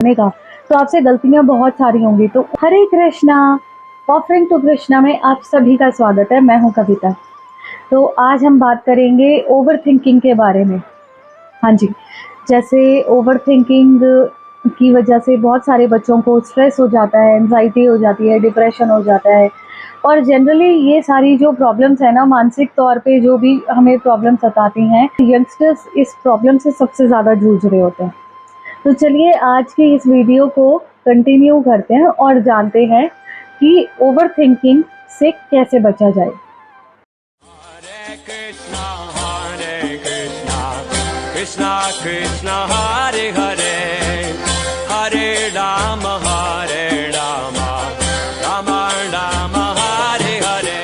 करने का, तो आपसे गलतियां बहुत सारी होंगी। तो हरे कृष्णा, ऑफरिंग टू कृष्णा में आप सभी का स्वागत है। मैं हूं कविता। तो आज हम बात करेंगे ओवर थिंकिंग के बारे में। हाँ जी, जैसे ओवर थिंकिंग की वजह से बहुत सारे बच्चों को स्ट्रेस हो जाता है, एंजाइटी हो जाती है, डिप्रेशन हो जाता है। और जनरली ये सारी जो प्रॉब्लम्स है ना, मानसिक तौर पे जो भी हमें प्रॉब्लम सताती हैं, यंगस्टर्स इस प्रॉब्लम से सबसे ज़्यादा जूझ रहे होते हैं। तो चलिए आज की इस वीडियो को कंटिन्यू करते हैं और जानते हैं कि ओवर थिंकिंग से कैसे बचा जाए। हरे कृष्णा कृष्णा कृष्णा हरे हरे, हरे राम राम राम हरे हरे।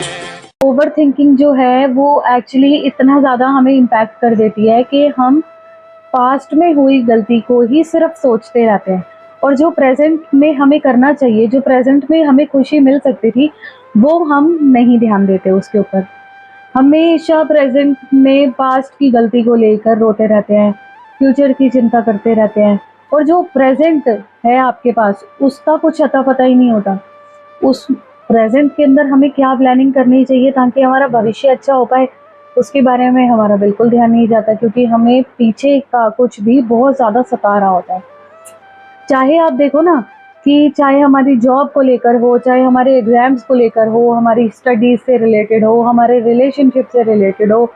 ओवर थिंकिंग जो है वो एक्चुअली इतना ज़्यादा हमें इम्पैक्ट कर देती है कि हम पास्ट में हुई गलती को ही सिर्फ सोचते रहते हैं, और जो प्रेजेंट में हमें करना चाहिए, जो प्रेजेंट में हमें खुशी मिल सकती थी, वो हम नहीं ध्यान देते उसके ऊपर। हमेशा प्रेजेंट में पास्ट की गलती को लेकर रोते रहते हैं, फ्यूचर की चिंता करते रहते हैं, और जो प्रेजेंट है आपके पास उसका कुछ अता पता ही नहीं होता। उस प्रेजेंट के अंदर हमें क्या प्लानिंग करनी चाहिए ताकि हमारा भविष्य अच्छा हो पाए, उसके बारे में हमारा बिल्कुल ध्यान नहीं जाता, क्योंकि हमें पीछे का कुछ भी बहुत ज़्यादा सता रहा होता है। चाहे आप देखो ना कि चाहे हमारी जॉब को लेकर हो, चाहे हमारे एग्जाम्स को लेकर हो, हमारी स्टडीज से रिलेटेड हो, हमारे रिलेशनशिप से रिलेटेड हो,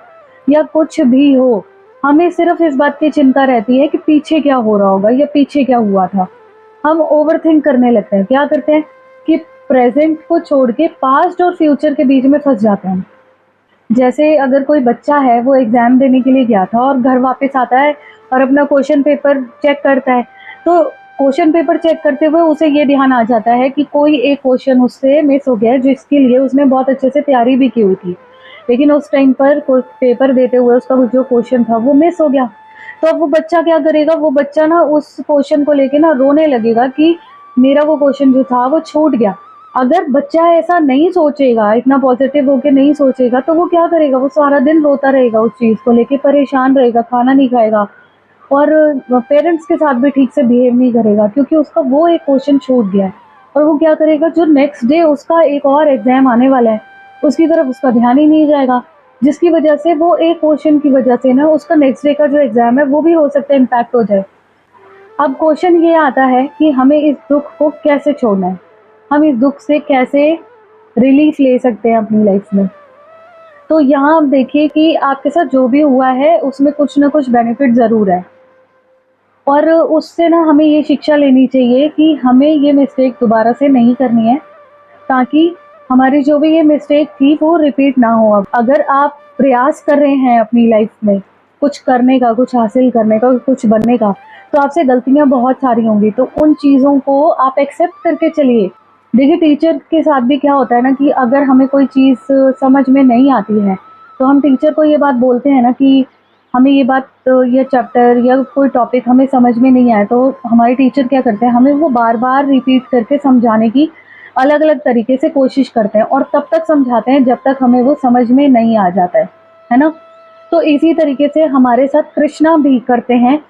या कुछ भी हो, हमें सिर्फ इस बात की चिंता रहती है कि पीछे क्या हो रहा होगा या पीछे क्या हुआ था। हम ओवर थिंक करने लगते हैं। क्या करते हैं कि प्रेजेंट को छोड़ के पास्ट और फ्यूचर के बीच में फंस जाते हैं। जैसे अगर कोई बच्चा है, वो एग्जाम देने के लिए गया था और घर वापस आता है और अपना क्वेश्चन पेपर चेक करता है, तो क्वेश्चन पेपर चेक करते हुए उसे ये ध्यान आ जाता है कि कोई एक क्वेश्चन उससे मिस हो गया है, जिसके लिए उसने बहुत अच्छे से तैयारी भी की हुई थी, लेकिन उस टाइम पर पेपर देते हुए उसका जो क्वेश्चन था वो मिस हो गया। तो अब वो बच्चा क्या करेगा, वो बच्चा ना उस क्वेश्चन को लेके ना रोने लगेगा कि मेरा वो क्वेश्चन जो था वो छूट गया। अगर बच्चा ऐसा नहीं सोचेगा, इतना पॉजिटिव होके नहीं सोचेगा, तो वो क्या करेगा, वो सारा दिन रोता रहेगा, उस चीज़ को लेके परेशान रहेगा, खाना नहीं खाएगा, और पेरेंट्स के साथ भी ठीक से बिहेव नहीं करेगा, क्योंकि उसका वो एक क्वेश्चन छूट गया है। और वो क्या करेगा, जो नेक्स्ट डे उसका एक और एग्जाम आने वाला है, उसकी तरफ उसका ध्यान ही नहीं जाएगा, जिसकी वजह से वो एक क्वेश्चन की वजह से ना उसका नेक्स्ट डे का जो एग्जाम है वो भी हो सकता है इम्पैक्ट हो जाए। अब क्वेश्चन ये आता है कि हमें इस दुख को कैसे छोड़ना है, हम इस दुख से कैसे रिलीफ ले सकते हैं अपनी लाइफ में। तो यहाँ आप देखिए कि आपके साथ जो भी हुआ है उसमें कुछ ना कुछ बेनिफिट ज़रूर है, और उससे ना हमें ये शिक्षा लेनी चाहिए कि हमें ये मिस्टेक दोबारा से नहीं करनी है, ताकि हमारी जो भी ये मिस्टेक थी वो रिपीट ना हो। अब अगर आप प्रयास कर रहे हैं अपनी लाइफ में कुछ करने का, कुछ हासिल करने का, कुछ बनने का, तो आपसे गलतियां बहुत सारी होंगी, तो उन चीज़ों को आप एक्सेप्ट करके चलिए। देखिए, टीचर के साथ भी क्या होता है ना कि अगर हमें कोई चीज़ समझ में नहीं आती है, तो हम टीचर को ये बात बोलते हैं ना कि हमें ये बात, ये चैप्टर या कोई टॉपिक हमें समझ में नहीं आया, तो हमारे टीचर क्या करते हैं, हमें वो बार बार रिपीट करके समझाने की अलग अलग तरीके से कोशिश करते हैं, और तब तक समझाते हैं जब तक हमें वो समझ में नहीं आ जाता है ना। तो इसी तरीके से हमारे साथ कृष्णा भी करते हैं।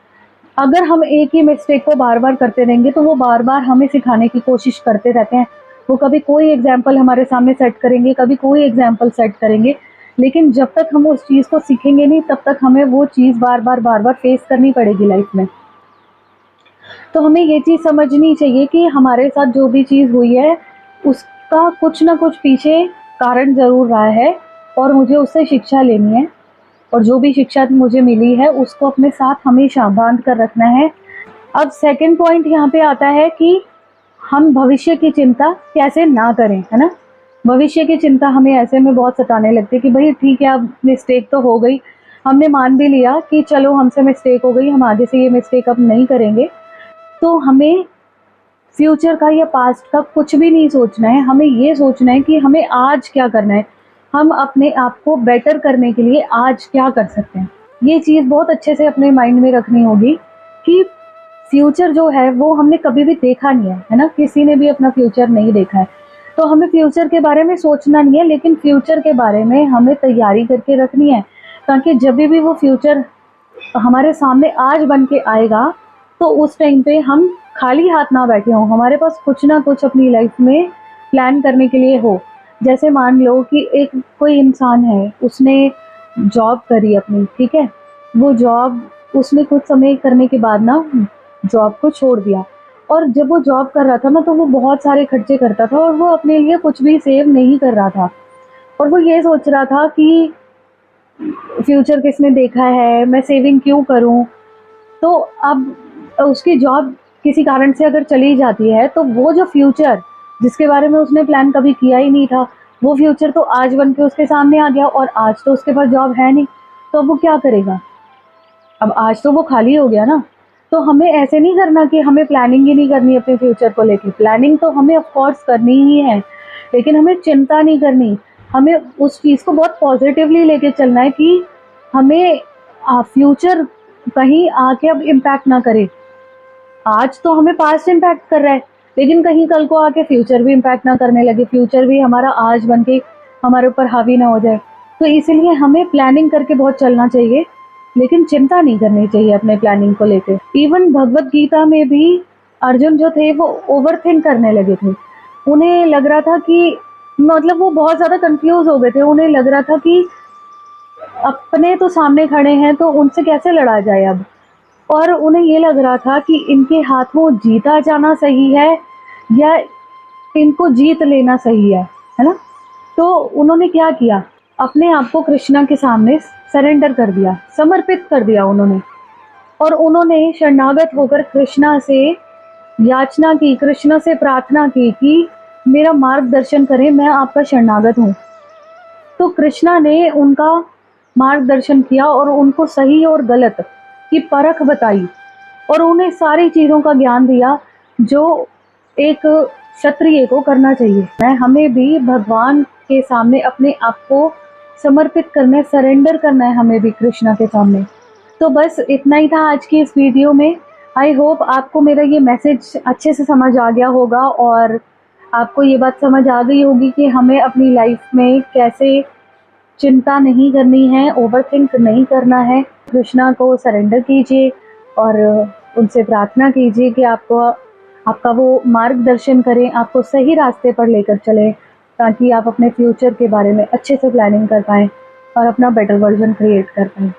अगर हम एक ही मिस्टेक को बार बार करते रहेंगे, तो वो बार बार हमें सिखाने की कोशिश करते रहते हैं। वो कभी कोई एग्जाम्पल हमारे सामने सेट करेंगे, कभी कोई एग्जाम्पल सेट करेंगे, लेकिन जब तक हम उस चीज़ को सीखेंगे नहीं, तब तक हमें वो चीज़ बार बार फेस करनी पड़ेगी लाइफ में। तो हमें ये चीज़ समझनी चाहिए कि हमारे साथ जो भी चीज़ हुई है उसका कुछ ना कुछ पीछे कारण ज़रूर रहा है, और मुझे उससे शिक्षा लेनी है, और जो भी शिक्षा मुझे मिली है उसको अपने साथ हमेशा बांध कर रखना है। अब सेकंड पॉइंट यहाँ पे आता है कि हम भविष्य की चिंता कैसे ना करें, है ना। भविष्य की चिंता हमें ऐसे में बहुत सताने लगती है कि भाई ठीक है, अब मिस्टेक तो हो गई, हमने मान भी लिया कि चलो हमसे मिस्टेक हो गई, हम आगे से ये मिस्टेक अब नहीं करेंगे। तो हमें फ्यूचर का या पास्ट का कुछ भी नहीं सोचना है, हमें ये सोचना है कि हमें आज क्या करना है, हम अपने आप को बेटर करने के लिए आज क्या कर सकते हैं। ये चीज़ बहुत अच्छे से अपने माइंड में रखनी होगी कि फ्यूचर जो है वो हमने कभी भी देखा नहीं है ना, किसी ने भी अपना फ्यूचर नहीं देखा है। तो हमें फ्यूचर के बारे में सोचना नहीं है, लेकिन फ्यूचर के बारे में हमें तैयारी करके रखनी है, ताकि जब भी वो फ्यूचर हमारे सामने आज बन के आएगा, तो उस टाइम पे हम खाली हाथ ना बैठे हों, हमारे पास कुछ ना कुछ अपनी लाइफ में प्लान करने के लिए हो। जैसे मान लो कि एक कोई इंसान है, उसने जॉब करी अपनी, ठीक है? वो जॉब उसने कुछ समय करने के बाद ना जॉब को छोड़ दिया, और जब वो जॉब कर रहा था ना तो वो बहुत सारे खर्चे करता था और वो अपने लिए कुछ भी सेव नहीं कर रहा था। और वो ये सोच रहा था कि फ्यूचर किसने देखा है, मैं सेविंग क्यों करूँ? तो अब उसकी जॉब किसी कारण से अगर चली जाती है, तो वो जो फ्यूचर जिसके बारे में उसने प्लान कभी किया ही नहीं था, वो फ्यूचर तो आज बन के उसके सामने आ गया, और आज तो उसके पास जॉब है नहीं, तो अब वो क्या करेगा? अब आज तो वो खाली हो गया ना। तो हमें ऐसे नहीं करना कि हमें प्लानिंग ही नहीं करनी अपने फ्यूचर को लेके। प्लानिंग तो हमें ऑफ कोर्स करनी ही है, लेकिन हमें चिंता नहीं करनी। हमें उस चीज़ को बहुत पॉजिटिवली लेके चलना है कि हमें फ्यूचर कहीं आके अब इम्पैक्ट ना करे। आज तो हमें पास्ट इम्पैक्ट कर रहा है, लेकिन कहीं कल को आके फ्यूचर भी इम्पैक्ट ना करने लगे, फ्यूचर भी हमारा आज बन के हमारे ऊपर हावी ना हो जाए। तो इसीलिए हमें प्लानिंग करके बहुत चलना चाहिए, लेकिन चिंता नहीं करनी चाहिए अपने प्लानिंग को लेके। इवन भगवत गीता में भी अर्जुन जो थे वो ओवरथिंक करने लगे थे। उन्हें लग रहा था कि मतलब वो बहुत ज़्यादा कंफ्यूज हो गए थे। उन्हें लग रहा था कि अपने तो सामने खड़े हैं तो उनसे कैसे लड़ा जाए अब। और उन्हें ये लग रहा था कि इनके हाथों जीता जाना सही है या इनको जीत लेना सही है ना? तो उन्होंने क्या किया, अपने आप को कृष्णा के सामने सरेंडर कर दिया, समर्पित कर दिया उन्होंने। और उन्होंने शरणागत होकर कृष्णा से याचना की, कृष्णा से प्रार्थना की कि मेरा मार्गदर्शन करें, मैं आपका शरणागत हूँ। तो कृष्णा ने उनका मार्गदर्शन किया और उनको सही और गलत की परख बताई, और उन्हें सारी चीज़ों का ज्ञान दिया जो एक क्षत्रिय को करना चाहिए। मैं हमें भी भगवान के सामने अपने आप को समर्पित करना है, सरेंडर करना है हमें भी कृष्णा के सामने। तो बस इतना ही था आज की इस वीडियो में। आई होप आपको मेरा ये मैसेज अच्छे से समझ आ गया होगा, और आपको ये बात समझ आ गई होगी कि हमें अपनी लाइफ में कैसे चिंता नहीं करनी है, ओवरथिंक नहीं करना है। कृष्णा को सरेंडर कीजिए और उनसे प्रार्थना कीजिए कि आपको आपका वो मार्गदर्शन करें, आपको सही रास्ते पर लेकर चलें, ताकि आप अपने फ्यूचर के बारे में अच्छे से प्लानिंग कर पाएँ और अपना बेटर वर्ज़न क्रिएट कर पाएँ।